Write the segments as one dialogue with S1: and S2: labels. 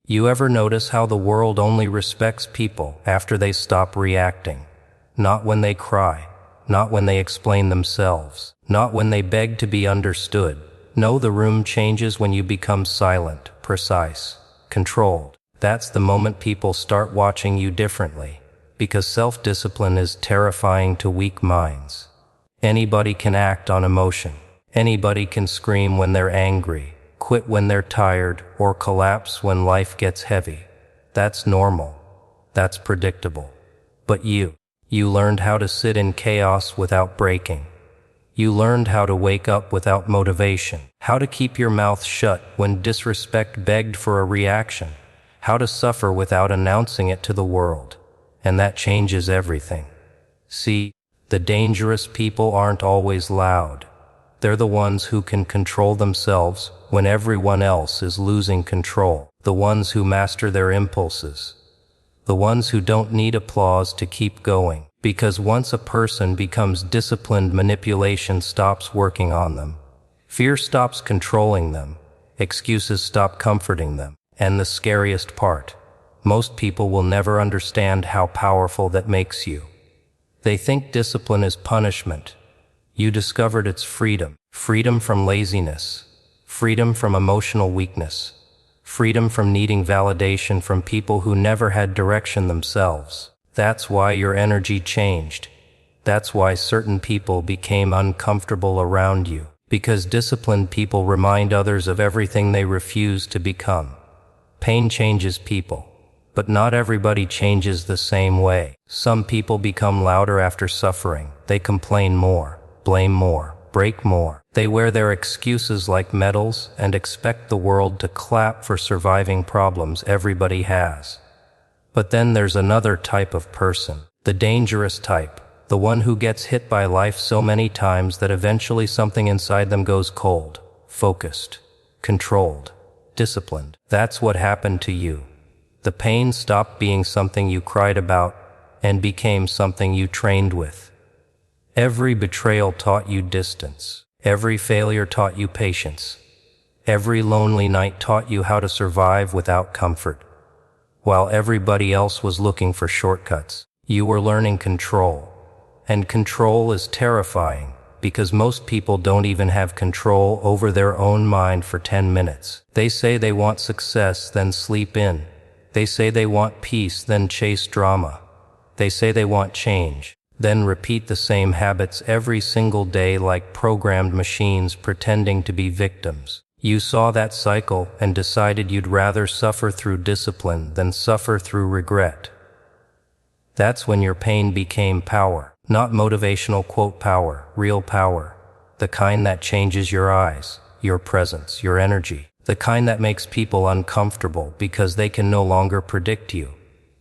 S1: You ever notice how the world only respects people after they stop reacting? Not when they cry, not when they explain themselves, not when they beg to be understood. No, the room changes when you become silent, precise, controlled. That's the moment people start watching you differently, because self-discipline is terrifying to weak minds. Anybody can act on emotion. Anybody can scream when they're angry, quit when they're tired, or collapse when life gets heavy. That's normal. That's predictable. But you learned how to sit in chaos without breaking. You learned how to wake up without motivation, how to keep your mouth shut when disrespect begged for a reaction, how to suffer without announcing it to the world. And that changes everything. See, the dangerous people aren't always loud. They're the ones who can control themselves when everyone else is losing control. The ones who master their impulses. The ones who don't need applause to keep going. Because once a person becomes disciplined, manipulation stops working on them. Fear stops controlling them. Excuses stop comforting them. And the scariest part, most people will never understand how powerful that makes you. They think discipline is punishment. You discovered it's freedom. Freedom from laziness. Freedom from emotional weakness. Freedom from needing validation from people who never had direction themselves. That's why your energy changed. That's why certain people became uncomfortable around you. Because disciplined people remind others of everything they refuse to become. Pain changes people, but not everybody changes the same way. Some people become louder after suffering. They complain more, blame more, break more. They wear their excuses like medals and expect the world to clap for surviving problems everybody has. But then there's another type of person, the dangerous type, the one who gets hit by life so many times that eventually something inside them goes cold, focused, controlled, disciplined. That's what happened to you. The pain stopped being something you cried about and became something you trained with. Every betrayal taught you distance. Every failure taught you patience. Every lonely night taught you how to survive without comfort. While everybody else was looking for shortcuts, you were learning control. And control is terrifying, because most people don't even have control over their own mind for 10 minutes. They say they want success, then sleep in. They say they want peace, then chase drama. They say they want change, then repeat the same habits every single day like programmed machines pretending to be victims. You saw that cycle and decided you'd rather suffer through discipline than suffer through regret. That's when your pain became power. Not motivational quote power, real power. The kind that changes your eyes, your presence, your energy. The kind that makes people uncomfortable because they can no longer predict you.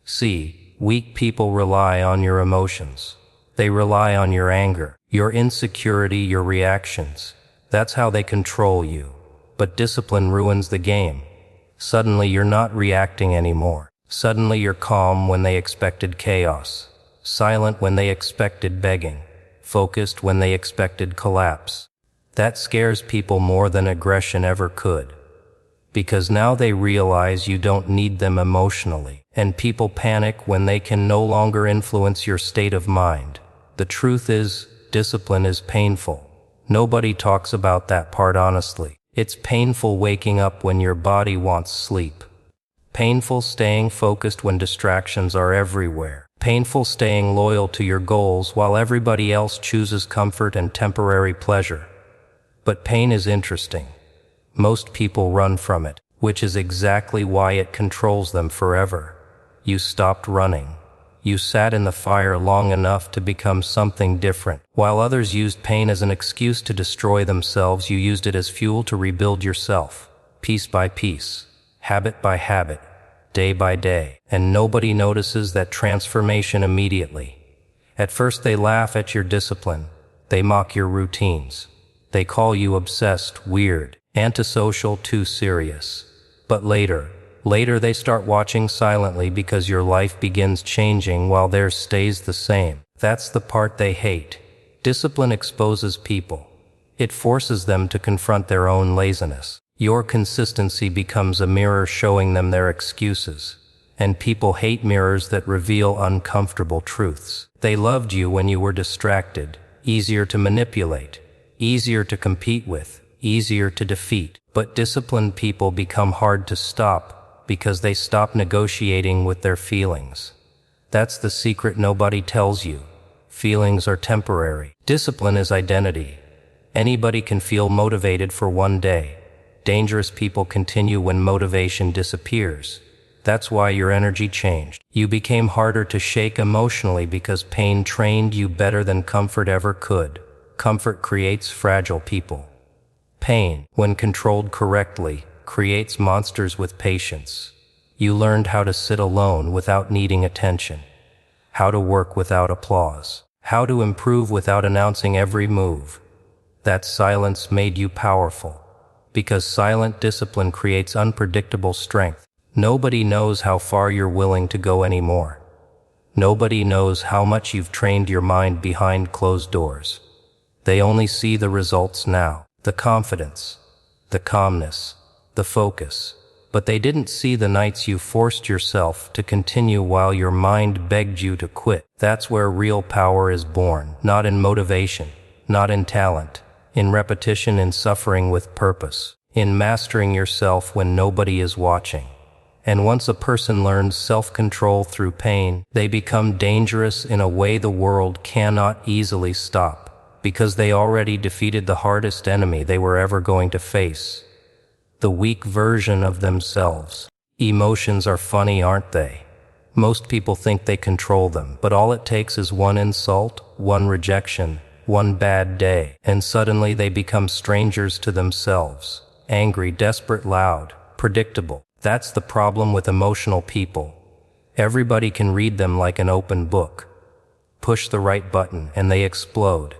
S1: See, weak people rely on your emotions. They rely on your anger, your insecurity, your reactions. That's how they control you. But discipline ruins the game. Suddenly you're not reacting anymore. Suddenly you're calm when they expected chaos, silent when they expected begging, focused when they expected collapse. That scares people more than aggression ever could. Because now they realize you don't need them emotionally, and people panic when they can no longer influence your state of mind. The truth is, discipline is painful. Nobody talks about that part honestly. It's painful waking up when your body wants sleep. Painful staying focused when distractions are everywhere. Painful staying loyal to your goals while everybody else chooses comfort and temporary pleasure. But pain is interesting. Most people run from it, which is exactly why it controls them forever. You stopped running. You sat in the fire long enough to become something different. While others used pain as an excuse to destroy themselves, you used it as fuel to rebuild yourself, piece by piece, habit by habit, day by day. And nobody notices that transformation immediately. At first they laugh at your discipline. They mock your routines. They call you obsessed, weird, antisocial, too serious. But later they start watching silently because your life begins changing while theirs stays the same. That's the part they hate. Discipline exposes people. It forces them to confront their own laziness. Your consistency becomes a mirror showing them their excuses. And people hate mirrors that reveal uncomfortable truths. They loved you when you were distracted, easier to manipulate, easier to compete with, easier to defeat. But disciplined people become hard to stop because they stop negotiating with their feelings. That's the secret nobody tells you. Feelings are temporary. Discipline is identity. Anybody can feel motivated for one day. Dangerous people continue when motivation disappears. That's why your energy changed. You became harder to shake emotionally because pain trained you better than comfort ever could. Comfort creates fragile people. Pain, when controlled correctly, creates monsters with patience. You learned how to sit alone without needing attention, how to work without applause, how to improve without announcing every move. That silence made you powerful, because silent discipline creates unpredictable strength. Nobody knows how far you're willing to go anymore. Nobody knows how much you've trained your mind behind closed doors. They only see the results now. The confidence, the calmness, the focus. But they didn't see the nights you forced yourself to continue while your mind begged you to quit. That's where real power is born, not in motivation, not in talent, in repetition, in suffering with purpose, in mastering yourself when nobody is watching. And once a person learns self-control through pain, they become dangerous in a way the world cannot easily stop. Because they already defeated the hardest enemy they were ever going to face. The weak version of themselves. Emotions are funny, aren't they? Most people think they control them, but all it takes is one insult, one rejection, one bad day, and suddenly they become strangers to themselves. Angry, desperate, loud, predictable. That's the problem with emotional people. Everybody can read them like an open book. Push the right button and they explode.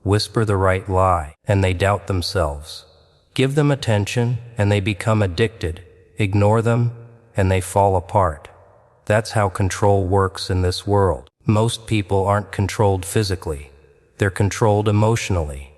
S1: Whisper the right lie, and they doubt themselves. Give them attention, and they become addicted. Ignore them, and they fall apart. That's how control works in this world. Most people aren't controlled physically. They're controlled emotionally.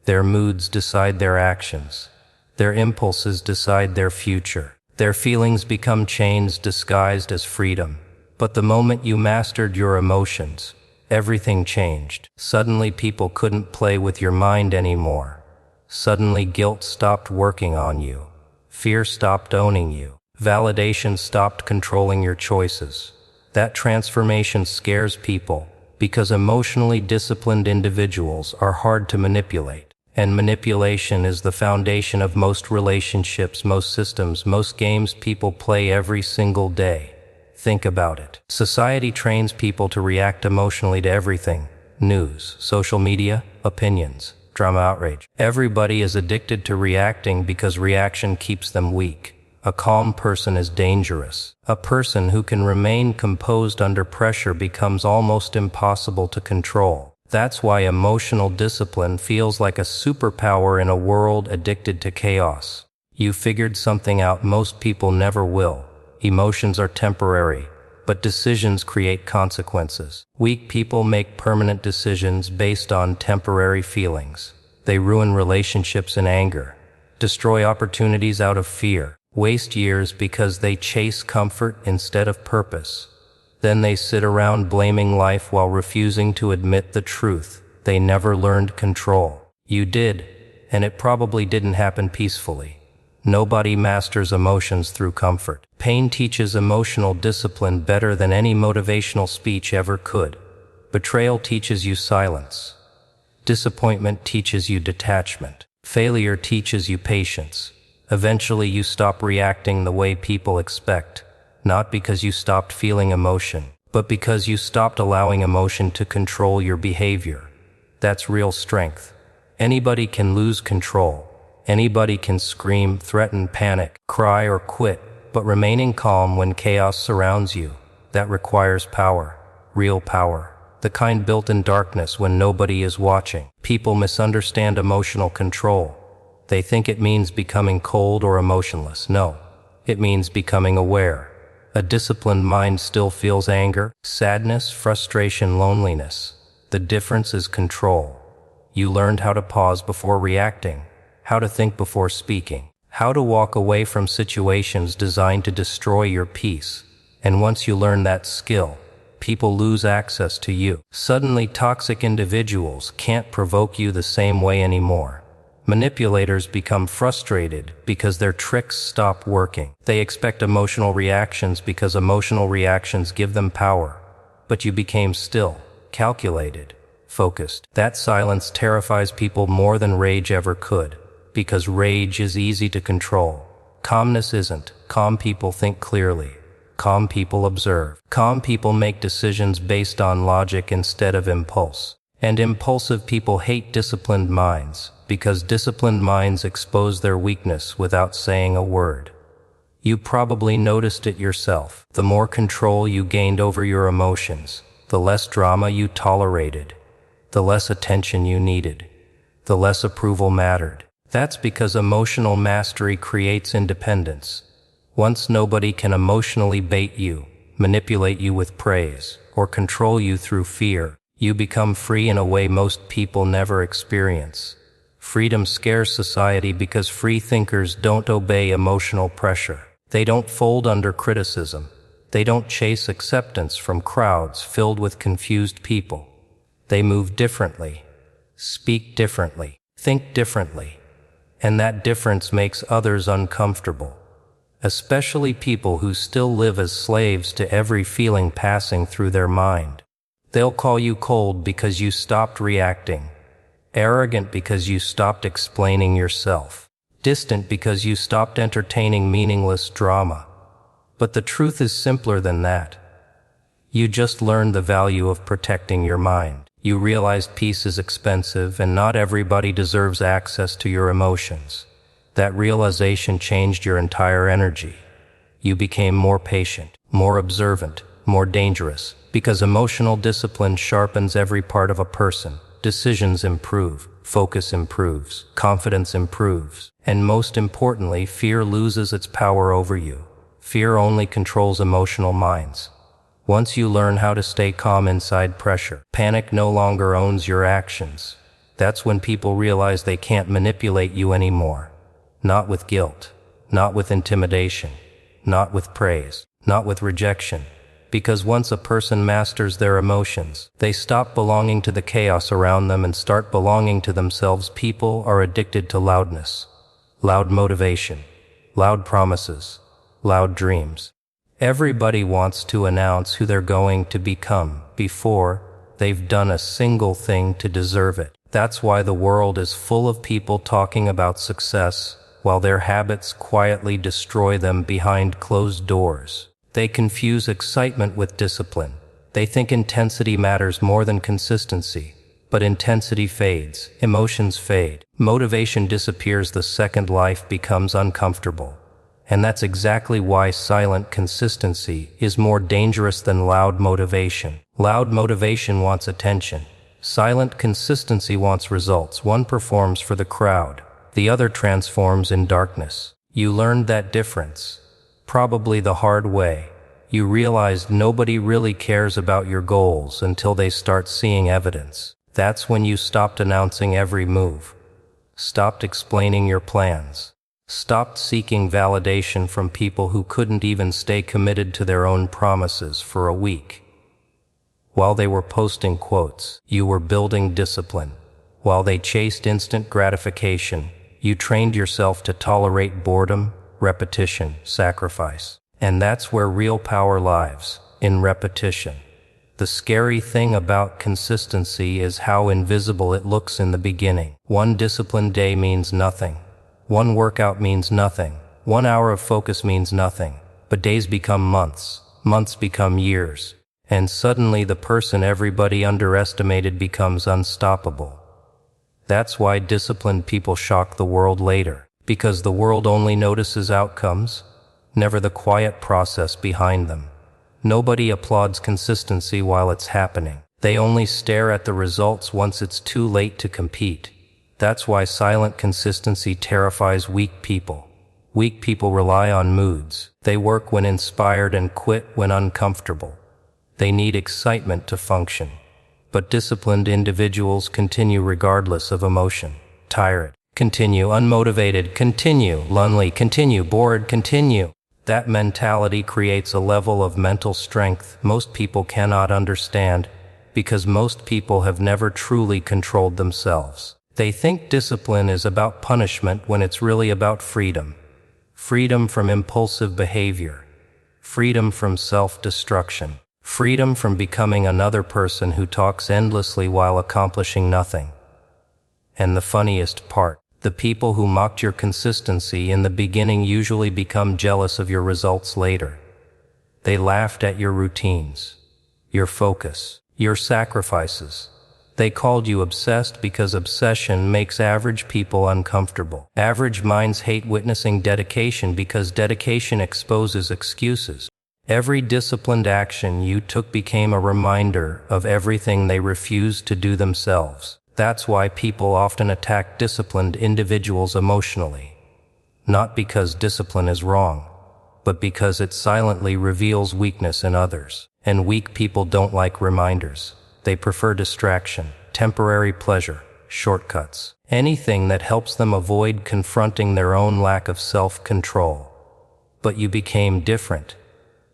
S1: Their moods decide their actions. Their impulses decide their future. Their feelings become chains disguised as freedom. But the moment you mastered your emotions, everything changed. Suddenly people couldn't play with your mind anymore. Suddenly guilt stopped working on you. Fear stopped owning you. Validation stopped controlling your choices. That transformation scares people because emotionally disciplined individuals are hard to manipulate. And manipulation is the foundation of most relationships, most systems, most games people play every single day. Think about it. Society trains people to react emotionally to everything. News, social media, opinions, drama, outrage. Everybody is addicted to reacting because reaction keeps them weak. A calm person is dangerous. A person who can remain composed under pressure becomes almost impossible to control. That's why emotional discipline feels like a superpower in a world addicted to chaos. You figured something out most people never will. Emotions are temporary, but decisions create consequences. Weak people make permanent decisions based on temporary feelings. They ruin relationships in anger, destroy opportunities out of fear, waste years because they chase comfort instead of purpose. Then they sit around blaming life while refusing to admit the truth. They never learned control. You did, and it probably didn't happen peacefully. Nobody masters emotions through comfort. Pain teaches emotional discipline better than any motivational speech ever could. Betrayal teaches you silence. Disappointment teaches you detachment. Failure teaches you patience. Eventually you stop reacting the way people expect, not because you stopped feeling emotion, but because you stopped allowing emotion to control your behavior. That's real strength. Anybody can lose control. Anybody can scream, threaten, panic, cry, or quit, but remaining calm when chaos surrounds you, that requires power, real power, the kind built in darkness when nobody is watching. People misunderstand emotional control. They think it means becoming cold or emotionless. No, it means becoming aware. A disciplined mind still feels anger, sadness, frustration, loneliness. The difference is control. You learned how to pause before reacting, how to think before speaking, How to walk away from situations designed to destroy your peace. And once you learn that skill, people lose access to you. Suddenly, toxic individuals can't provoke you the same way anymore. Manipulators become frustrated because their tricks stop working. They expect emotional reactions because emotional reactions give them power. But you became still, calculated, focused. That silence terrifies people more than rage ever could, because rage is easy to control. Calmness isn't. Calm people think clearly. Calm people observe. Calm people make decisions based on logic instead of impulse. And impulsive people hate disciplined minds, because disciplined minds expose their weakness without saying a word. You probably noticed it yourself. The more control you gained over your emotions, the less drama you tolerated, the less attention you needed, the less approval mattered. That's because emotional mastery creates independence. Once nobody can emotionally bait you, manipulate you with praise, or control you through fear, you become free in a way most people never experience. Freedom scares society because free thinkers don't obey emotional pressure. They don't fold under criticism. They don't chase acceptance from crowds filled with confused people. They move differently, speak differently, think differently, and that difference makes others uncomfortable, especially people who still live as slaves to every feeling passing through their mind. They'll call you cold because you stopped reacting, arrogant because you stopped explaining yourself, distant because you stopped entertaining meaningless drama. But the truth is simpler than that. You just learned the value of protecting your mind. You realized peace is expensive and not everybody deserves access to your emotions. That realization changed your entire energy. You became more patient, more observant, more dangerous, because emotional discipline sharpens every part of a person. Decisions improve, focus improves, confidence improves, and most importantly, fear loses its power over you. Fear only controls emotional minds. Once you learn how to stay calm inside pressure, panic no longer owns your actions. That's when people realize they can't manipulate you anymore. Not with guilt, not with intimidation, not with praise, not with rejection. Because once a person masters their emotions, they stop belonging to the chaos around them and start belonging to themselves. People are addicted to loudness, loud motivation, loud promises, loud dreams. Everybody wants to announce who they're going to become before they've done a single thing to deserve it. That's why the world is full of people talking about success while their habits quietly destroy them behind closed doors. They confuse excitement with discipline. They think intensity matters more than consistency. But intensity fades, emotions fade, motivation disappears the second life becomes uncomfortable. And that's exactly why silent consistency is more dangerous than loud motivation. Loud motivation wants attention. Silent consistency wants results. One performs for the crowd, the other transforms in darkness. You learned that difference, probably the hard way. You realized nobody really cares about your goals until they start seeing evidence. That's when you stopped announcing every move, stopped explaining your plans, stopped seeking validation from people who couldn't even stay committed to their own promises for a week. While they were posting quotes, you were building discipline. While they chased instant gratification, you trained yourself to tolerate boredom, repetition, sacrifice. And that's where real power lies, in repetition. The scary thing about consistency is how invisible it looks in the beginning. One disciplined day means nothing. One workout means nothing. 1 hour of focus means nothing. But days become months. Months become years. And suddenly the person everybody underestimated becomes unstoppable. That's why disciplined people shock the world later. Because the world only notices outcomes, never the quiet process behind them. Nobody applauds consistency while it's happening. They only stare at the results once it's too late to compete. That's why silent consistency terrifies weak people. Weak people rely on moods. They work when inspired and quit when uncomfortable. They need excitement to function. But disciplined individuals continue regardless of emotion. Tired, continue, unmotivated, continue, lonely, continue, bored, continue. That mentality creates a level of mental strength most people cannot understand because most people have never truly controlled themselves. They think discipline is about punishment when it's really about freedom. Freedom from impulsive behavior. Freedom from self-destruction. Freedom from becoming another person who talks endlessly while accomplishing nothing. And the funniest part, the people who mocked your consistency in the beginning usually become jealous of your results later. They laughed at your routines, your focus, your sacrifices. They called you obsessed because obsession makes average people uncomfortable. Average minds hate witnessing dedication because dedication exposes excuses. Every disciplined action you took became a reminder of everything they refused to do themselves. That's why people often attack disciplined individuals emotionally. Not because discipline is wrong, but because it silently reveals weakness in others. And weak people don't like reminders. They prefer distraction, temporary pleasure, shortcuts, anything that helps them avoid confronting their own lack of self-control. But you became different.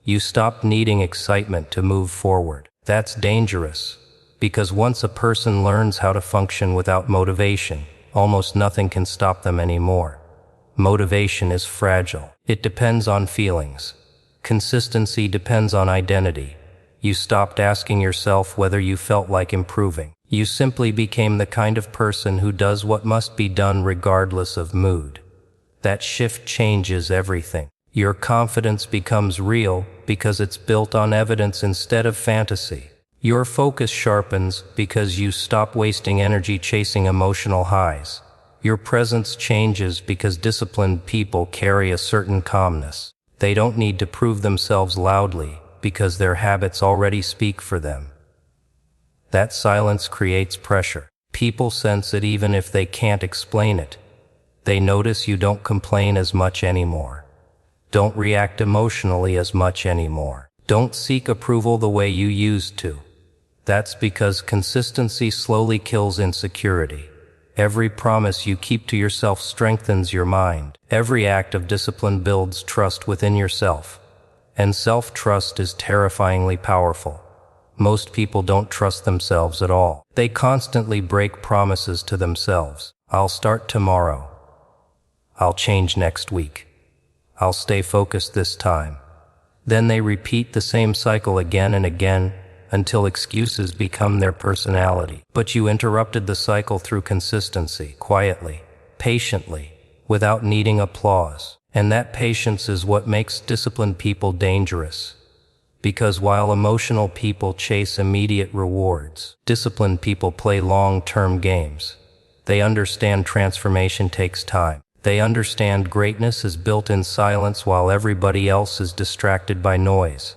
S1: You stopped needing excitement to move forward. That's dangerous, because once a person learns how to function without motivation, almost nothing can stop them anymore. Motivation is fragile. It depends on feelings. Consistency depends on identity. You stopped asking yourself whether you felt like improving. You simply became the kind of person who does what must be done regardless of mood. That shift changes everything. Your confidence becomes real because it's built on evidence instead of fantasy. Your focus sharpens because you stop wasting energy chasing emotional highs. Your presence changes because disciplined people carry a certain calmness. They don't need to prove themselves loudly because their habits already speak for them. That silence creates pressure. People sense it even if they can't explain it. They notice you don't complain as much anymore. Don't react emotionally as much anymore. Don't seek approval the way you used to. That's because consistency slowly kills insecurity. Every promise you keep to yourself strengthens your mind. Every act of discipline builds trust within yourself. And self-trust is terrifyingly powerful. Most people don't trust themselves at all. They constantly break promises to themselves. I'll start tomorrow. I'll change next week. I'll stay focused this time. Then they repeat the same cycle again and again until excuses become their personality. But you interrupted the cycle through consistency, quietly, patiently, without needing applause. And that patience is what makes disciplined people dangerous. Because while emotional people chase immediate rewards, disciplined people play long-term games. They understand transformation takes time. They understand greatness is built in silence while everybody else is distracted by noise.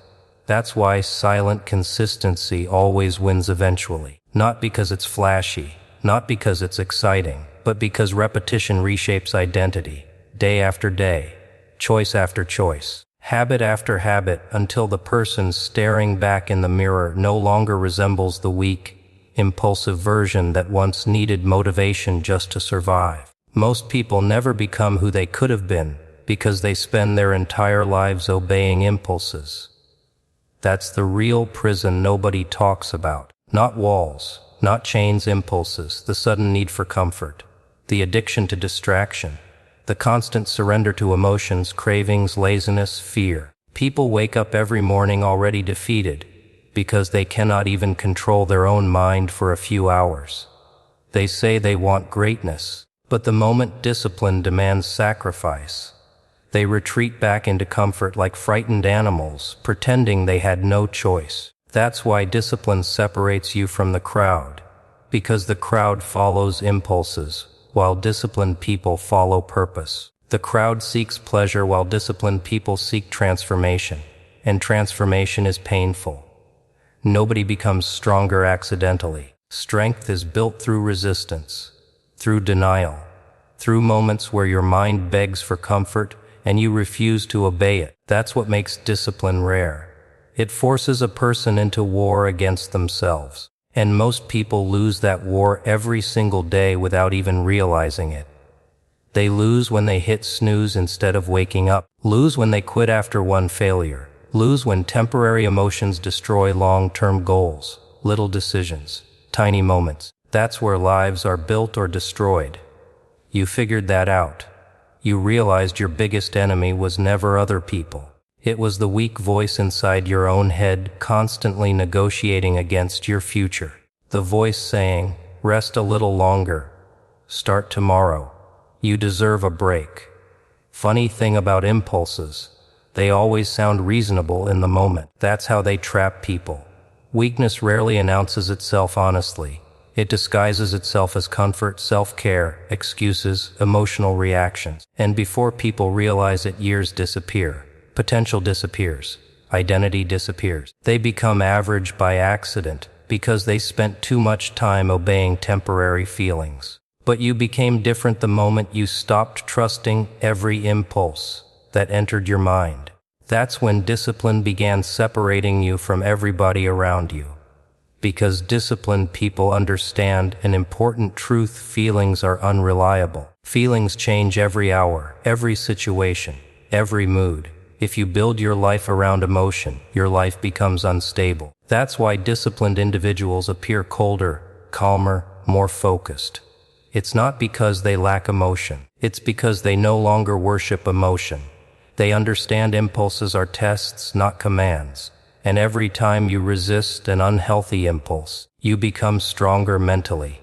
S1: That's why silent consistency always wins eventually. Not because it's flashy, not because it's exciting, but because repetition reshapes identity. Day after day, choice after choice, habit after habit, until the person staring back in the mirror no longer resembles the weak, impulsive version that once needed motivation just to survive. Most people never become who they could have been because they spend their entire lives obeying impulses. That's the real prison nobody talks about. Not walls, not chains, impulses, the sudden need for comfort, the addiction to distraction, the constant surrender to emotions, cravings, laziness, fear. People wake up every morning already defeated because they cannot even control their own mind for a few hours. They say they want greatness, but the moment discipline demands sacrifice, they retreat back into comfort like frightened animals, pretending they had no choice. That's why discipline separates you from the crowd, because the crowd follows impulses, while disciplined people follow purpose. The crowd seeks pleasure while disciplined people seek transformation, and transformation is painful. Nobody becomes stronger accidentally. Strength is built through resistance, through denial, through moments where your mind begs for comfort and you refuse to obey it. That's what makes discipline rare. It forces a person into war against themselves. And most people lose that war every single day without even realizing it. They lose when they hit snooze instead of waking up, lose when they quit after one failure, lose when temporary emotions destroy long-term goals, little decisions, tiny moments. That's where lives are built or destroyed. You figured that out. You realized your biggest enemy was never other people. It was the weak voice inside your own head, constantly negotiating against your future. The voice saying, rest a little longer. Start tomorrow. You deserve a break. Funny thing about impulses, they always sound reasonable in the moment. That's how they trap people. Weakness rarely announces itself honestly. It disguises itself as comfort, self-care, excuses, emotional reactions. And before people realize it, years disappear. Potential disappears. Identity disappears. They become average by accident because they spent too much time obeying temporary feelings. But you became different the moment you stopped trusting every impulse that entered your mind. That's when discipline began separating you from everybody around you. Because disciplined people understand an important truth: feelings are unreliable. Feelings change every hour, every situation, every mood. If you build your life around emotion, your life becomes unstable. That's why disciplined individuals appear colder, calmer, more focused. It's not because they lack emotion. It's because they no longer worship emotion. They understand impulses are tests, not commands. And every time you resist an unhealthy impulse, you become stronger mentally.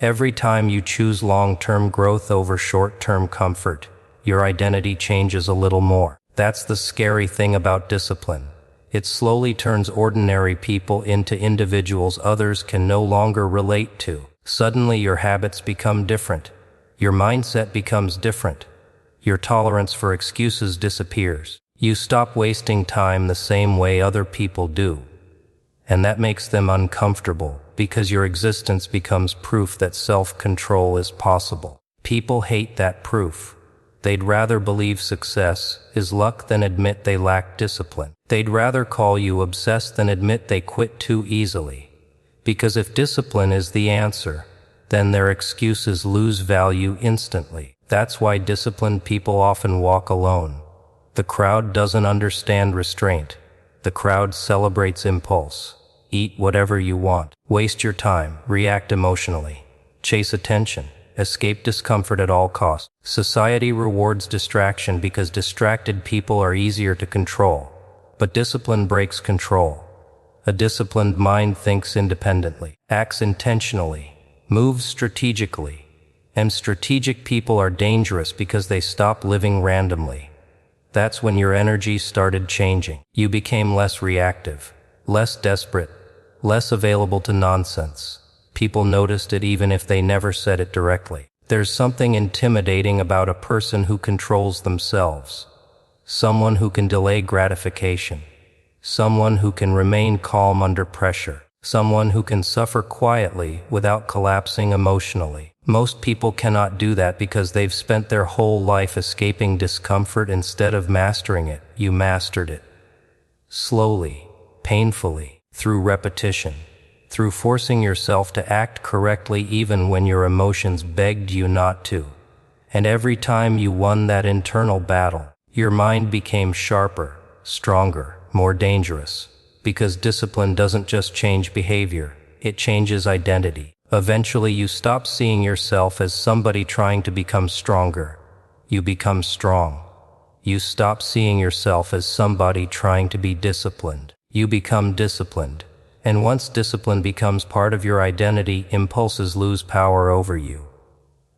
S1: Every time you choose long-term growth over short-term comfort, your identity changes a little more. That's the scary thing about discipline. It slowly turns ordinary people into individuals others can no longer relate to. Suddenly your habits become different. Your mindset becomes different. Your tolerance for excuses disappears. You stop wasting time the same way other people do. And that makes them uncomfortable because your existence becomes proof that self-control is possible. People hate that proof. They'd rather believe success is luck than admit they lack discipline. They'd rather call you obsessed than admit they quit too easily. Because if discipline is the answer, then their excuses lose value instantly. That's why disciplined people often walk alone. The crowd doesn't understand restraint. The crowd celebrates impulse. Eat whatever you want. Waste your time. React emotionally. Chase attention. Escape discomfort at all costs. Society rewards distraction because distracted people are easier to control. But discipline breaks control. A disciplined mind thinks independently, acts intentionally, moves strategically. And strategic people are dangerous because they stop living randomly. That's when your energy started changing. You became less reactive, less desperate, less available to nonsense. People noticed it even if they never said it directly. There's something intimidating about a person who controls themselves. Someone who can delay gratification. Someone who can remain calm under pressure. Someone who can suffer quietly without collapsing emotionally. Most people cannot do that because they've spent their whole life escaping discomfort instead of mastering it. You mastered it. Slowly, painfully, through repetition, through forcing yourself to act correctly even when your emotions begged you not to. And every time you won that internal battle, your mind became sharper, stronger, more dangerous. Because discipline doesn't just change behavior, it changes identity. Eventually you stop seeing yourself as somebody trying to become stronger. You become strong. You stop seeing yourself as somebody trying to be disciplined. You become disciplined. And once discipline becomes part of your identity, impulses lose power over you.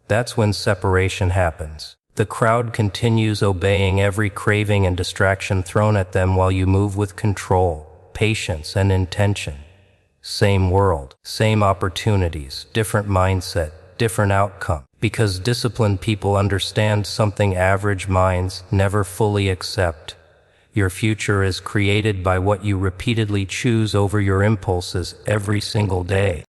S1: That's when separation happens. The crowd continues obeying every craving and distraction thrown at them while you move with control, patience, and intention. Same world, same opportunities, different mindset, different outcome. Because disciplined people understand something average minds never fully accept. Your future is created by what you repeatedly choose over your impulses every single day.